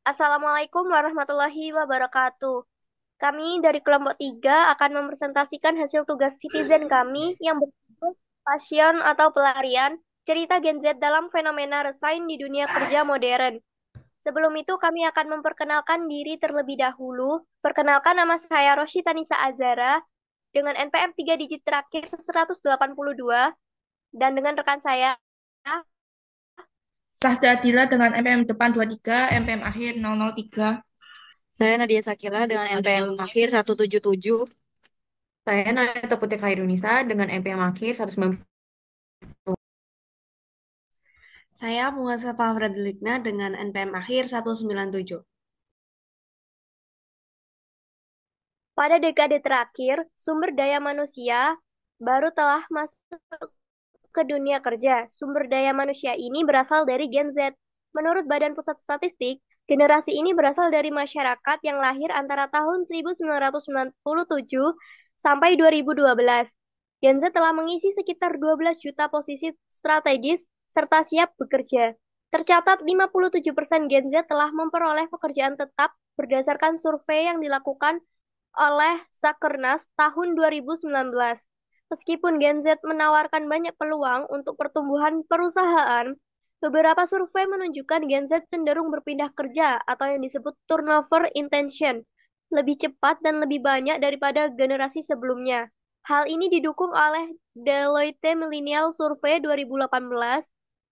Assalamualaikum warahmatullahi wabarakatuh. Kami dari kelompok 3 akan mempresentasikan hasil tugas citizen kami yang berjudul Passion atau Pelarian, Cerita Gen Z dalam Fenomena Resign di Dunia Kerja Modern. Sebelum itu kami akan memperkenalkan diri terlebih dahulu. Perkenalkan, nama saya Roshi Tanisa Azara dengan NPM 3 digit terakhir 182 dan dengan rekan saya. Sahda Adila dengan MPM depan 23, MPM akhir 003. Saya Nadia Sakila dengan NPM akhir 177. Saya Nalita Putri Khairunisa dengan NPM akhir 190. Saya Muhasafa Fredlikna dengan NPM akhir 197. Pada dekade terakhir, sumber daya manusia baru telah masuk ke dunia kerja. Sumber daya manusia ini berasal dari Gen Z. Menurut Badan Pusat Statistik, generasi ini berasal dari masyarakat yang lahir antara tahun 1997 sampai 2012. Gen Z telah mengisi sekitar 12 juta posisi strategis serta siap bekerja. Tercatat 57% Gen Z telah memperoleh pekerjaan tetap berdasarkan survei yang dilakukan oleh Sakernas tahun 2019. Meskipun Gen Z menawarkan banyak peluang untuk pertumbuhan perusahaan, beberapa survei menunjukkan Gen Z cenderung berpindah kerja atau yang disebut turnover intention lebih cepat dan lebih banyak daripada generasi sebelumnya. Hal ini didukung oleh Deloitte Millennial Survey 2018.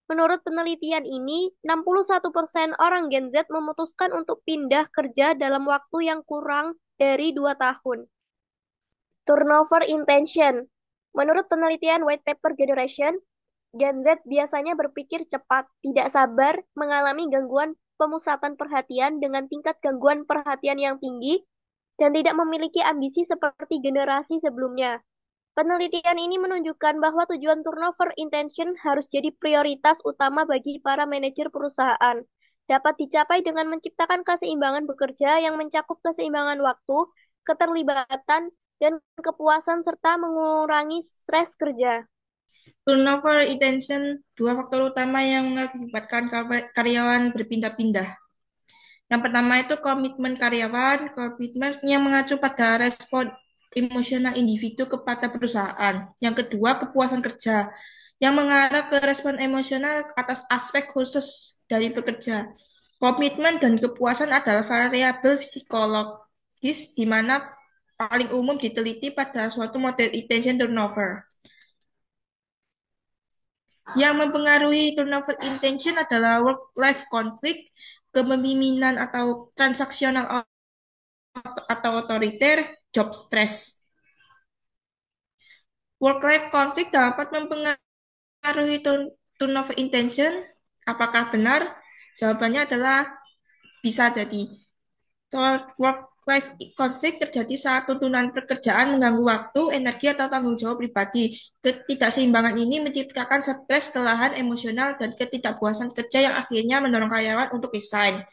Menurut penelitian ini, 61% orang Gen Z memutuskan untuk pindah kerja dalam waktu yang kurang dari 2 tahun. Turnover intention. Menurut penelitian White Paper Generation, Gen Z biasanya berpikir cepat, tidak sabar, mengalami gangguan pemusatan perhatian dengan tingkat gangguan perhatian yang tinggi, dan tidak memiliki ambisi seperti generasi sebelumnya. Penelitian ini menunjukkan bahwa tujuan turnover intention harus jadi prioritas utama bagi para manajer perusahaan. Dapat dicapai dengan menciptakan keseimbangan bekerja yang mencakup keseimbangan waktu, keterlibatan, dan kepuasan serta mengurangi stres kerja. Turnover intention, dua faktor utama yang mengakibatkan karyawan berpindah-pindah. Yang pertama itu komitmen karyawan, komitmen yang mengacu pada respon emosional individu kepada perusahaan. Yang kedua, kepuasan kerja, yang mengarah ke respon emosional atas aspek khusus dari pekerja. Komitmen dan kepuasan adalah variabel psikologis di mana paling umum diteliti pada suatu model intention turnover. Yang mempengaruhi turnover intention adalah work-life conflict, kepemimpinan atau transaksional atau otoriter, job stress. Work-life conflict dapat mempengaruhi turnover intention. Apakah benar? Jawabannya adalah bisa jadi. Work-life conflict terjadi saat tuntunan pekerjaan mengganggu waktu, energi, atau tanggung jawab pribadi. Ketidakseimbangan ini menciptakan stres, kelelahan emosional, dan ketidakpuasan kerja yang akhirnya mendorong karyawan untuk resign.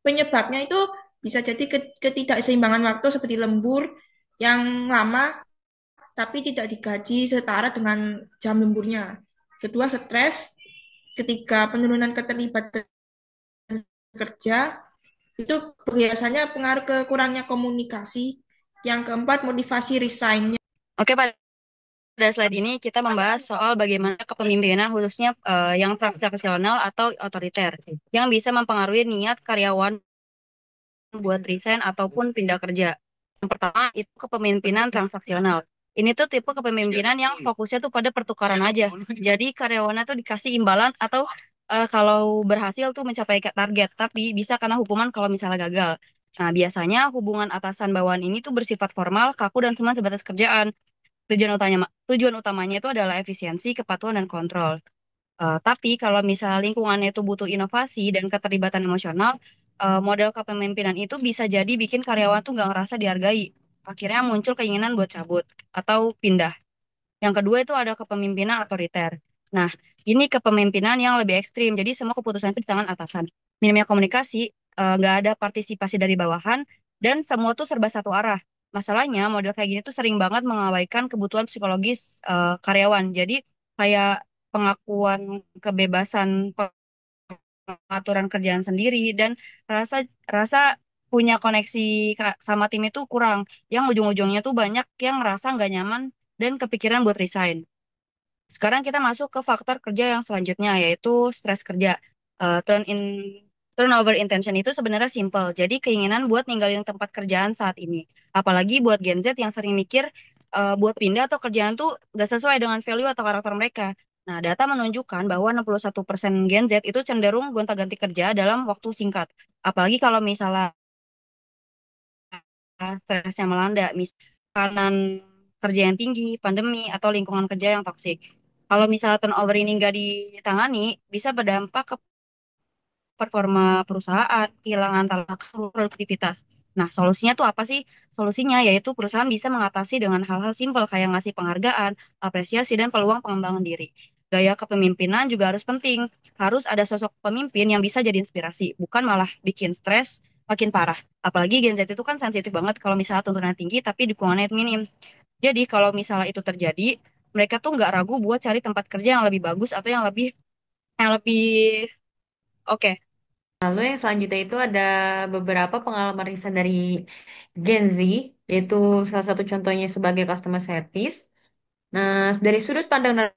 Penyebabnya itu bisa jadi ketidakseimbangan waktu seperti lembur yang lama tapi tidak digaji setara dengan jam lemburnya. Kedua, stres ketika penurunan keterlibatan kerja itu biasanya pengaruh ke kurangnya komunikasi. Yang keempat, motivasi resign-nya. Oke, pada slide ini kita membahas soal bagaimana kepemimpinan khususnya yang transaksional atau otoriter yang bisa mempengaruhi niat karyawan buat resign ataupun pindah kerja. Yang pertama itu kepemimpinan transaksional. Ini tuh tipe kepemimpinan yang fokusnya tuh pada pertukaran aja. Jadi karyawannya tuh dikasih imbalan atau kalau berhasil tuh mencapai target, tapi bisa kena hukuman kalau misalnya gagal. Nah, biasanya hubungan atasan bawahan ini tuh bersifat formal, kaku, dan cuma sebatas kerjaan. Tujuan utamanya itu adalah efisiensi, kepatuhan, dan kontrol. Tapi kalau misalnya lingkungannya itu butuh inovasi dan keterlibatan emosional, model kepemimpinan itu bisa jadi bikin karyawan tuh nggak ngerasa dihargai. Akhirnya muncul keinginan buat cabut atau pindah. Yang kedua itu ada kepemimpinan otoriter. Nah, ini kepemimpinan yang lebih ekstrim. Jadi semua keputusan itu di tangan atasan. Minimnya komunikasi, nggak ada partisipasi dari bawahan, dan semua tuh serba satu arah. Masalahnya model kayak gini tuh sering banget mengabaikan kebutuhan psikologis karyawan. Jadi kayak pengakuan kebebasan pengaturan kerjaan sendiri dan rasa rasa punya koneksi sama tim itu kurang. Yang ujung-ujungnya tuh banyak yang ngerasa nggak nyaman dan kepikiran buat resign. Sekarang kita masuk ke faktor kerja yang selanjutnya, yaitu stres kerja. Turnover intention itu sebenarnya simple. Jadi keinginan buat ninggalin tempat kerjaan saat ini. Apalagi buat Gen Z yang sering mikir buat pindah atau kerjaan tuh nggak sesuai dengan value atau karakter mereka. Nah, data menunjukkan bahwa 61% Gen Z itu cenderung gonta-ganti kerja dalam waktu singkat. Apalagi kalau misalnya stresnya melanda, misalkan kerja yang tinggi, pandemi, atau lingkungan kerja yang toksik. Kalau misalnya turnover ini nggak ditangani, bisa berdampak ke performa perusahaan, kehilangan talent, produktivitas. Nah, solusinya tuh apa sih? Solusinya yaitu perusahaan bisa mengatasi dengan hal-hal simpel kayak ngasih penghargaan, apresiasi, dan peluang pengembangan diri. Gaya kepemimpinan juga harus penting. Harus ada sosok pemimpin yang bisa jadi inspirasi, bukan malah bikin stres makin parah. Apalagi Gen Z itu kan sensitif banget kalau misalnya tuntutan tinggi tapi dukungannya itu minim. Jadi kalau misalnya itu terjadi, mereka tuh nggak ragu buat cari tempat kerja yang lebih bagus atau yang lebih oke. Lalu yang selanjutnya itu ada beberapa pengalaman riset dari Gen Z, yaitu salah satu contohnya sebagai customer service. Nah, dari sudut pandang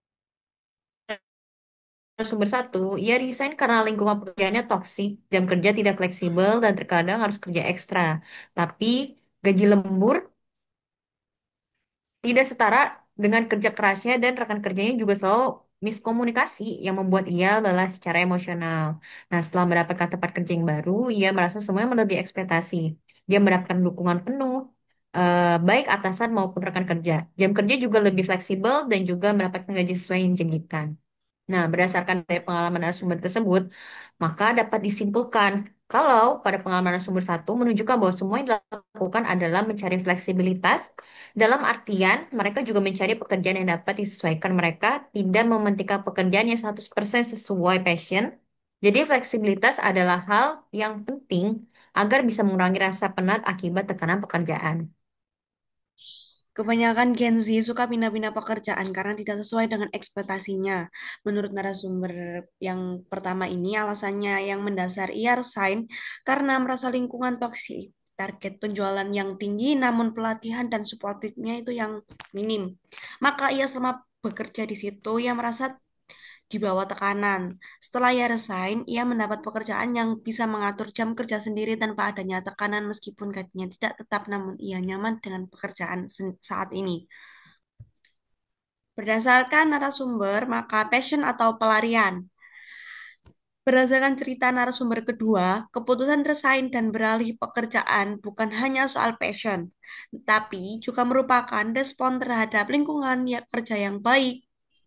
narasumber satu, ia resign karena lingkungan pekerjaannya toksik, jam kerja tidak fleksibel, dan terkadang harus kerja ekstra. Tapi gaji lembur tidak setara dengan kerja kerasnya dan rekan kerjanya juga selalu miskomunikasi yang membuat ia lelah secara emosional. Nah, setelah mendapatkan tempat kerja yang baru, ia merasa semuanya melebihi ekspektasi. Dia mendapatkan dukungan penuh, baik atasan maupun rekan kerja. Jam kerja juga lebih fleksibel dan juga mendapatkan gaji sesuai yang dijanjikan. Nah, berdasarkan dari pengalaman narasumber tersebut, maka dapat disimpulkan kalau pada pengalaman narasumber satu menunjukkan bahwa semua yang dilakukan adalah mencari fleksibilitas, dalam artian mereka juga mencari pekerjaan yang dapat disesuaikan mereka, tidak mementingkan pekerjaan yang 100% sesuai passion. Jadi fleksibilitas adalah hal yang penting agar bisa mengurangi rasa penat akibat tekanan pekerjaan. Kebanyakan Gen Z suka pindah-pindah pekerjaan karena tidak sesuai dengan ekspektasinya. Menurut narasumber yang pertama ini, alasannya yang mendasar ia resign karena merasa lingkungan toksik, target penjualan yang tinggi, namun pelatihan dan suportifnya itu yang minim. Maka ia selama bekerja di situ, ia merasa di bawah tekanan. Setelah ia resign, ia mendapat pekerjaan yang bisa mengatur jam kerja sendiri tanpa adanya tekanan meskipun gajinya tidak tetap, namun ia nyaman dengan pekerjaan saat ini. Berdasarkan narasumber, maka passion atau pelarian. Berdasarkan cerita narasumber kedua, keputusan resign dan beralih pekerjaan bukan hanya soal passion, tapi juga merupakan respon terhadap lingkungan kerja yang baik,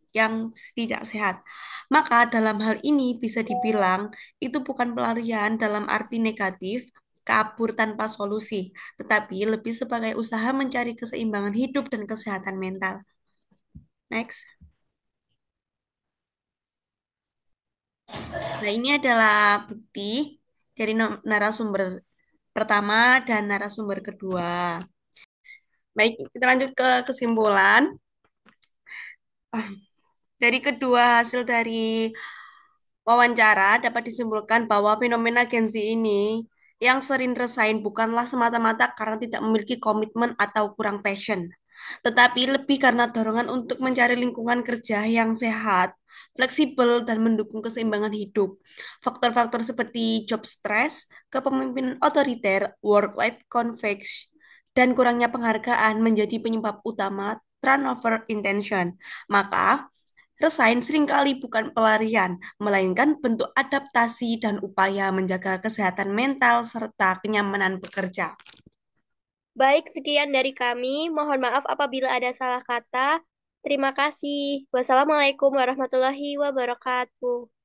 yang tidak sehat. Maka dalam hal ini bisa dibilang itu bukan pelarian dalam arti negatif, kabur tanpa solusi, tetapi lebih sebagai usaha mencari keseimbangan hidup dan kesehatan mental. Next. Nah, ini adalah bukti dari narasumber pertama dan narasumber kedua. Baik, kita lanjut ke kesimpulan. Ah, Dari kedua hasil dari wawancara dapat disimpulkan bahwa fenomena Gen Z ini yang sering resign bukanlah semata-mata karena tidak memiliki komitmen atau kurang passion, tetapi lebih karena dorongan untuk mencari lingkungan kerja yang sehat, fleksibel, dan mendukung keseimbangan hidup. Faktor-faktor seperti job stress, kepemimpinan otoriter, work-life conflict, dan kurangnya penghargaan menjadi penyebab utama turnover intention. Maka, resign seringkali bukan pelarian, melainkan bentuk adaptasi dan upaya menjaga kesehatan mental serta kenyamanan bekerja. Baik, sekian dari kami. Mohon maaf apabila ada salah kata. Terima kasih. Wassalamualaikum warahmatullahi wabarakatuh.